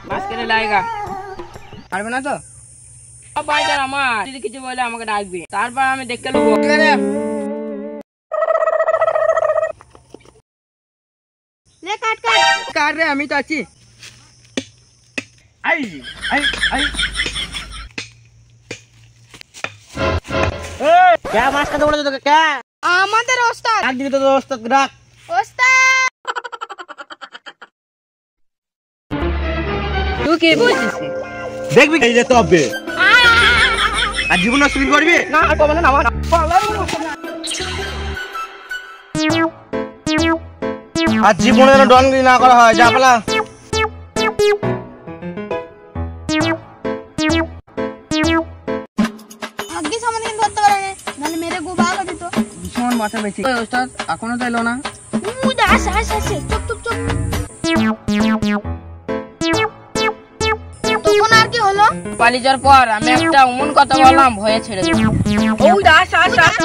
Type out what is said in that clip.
বাস করে লাগা পারবে না তো ভাইজান আমার যদি কিছু বলে আমাকে ডাকবে তারপর আমি দেখতে নেবো ঠিক আছে ले काट काट কাট রে আমি তো আছি আই আই আই এ क्या मास का दौड़ दे तो क्या আমাদের ওস্তাদ डाक दी तो दोस्त डाक ওস্তাদ तू কি বলছিস দেখবি এই যে তো আবে আর জীবন নষ্ট করবি না আর কবে না আমার আর জীবনের ডনগি না করা হয় যা পালা আগে সামনে কিন্তু ধরতে পারে নালে মেরে গো ভাগ দিত ভীষণ মাথা বেশি ওই ওস্তাদ এখনো তো এলো না আস আস আস চুপ চুপ চুপ তখন আর কি হলো পালিয়ে যাওয়ার পর আমি একটা এমন কথা বললাম ভয়ে ছেড়ে দিলাম ওই আস আস আস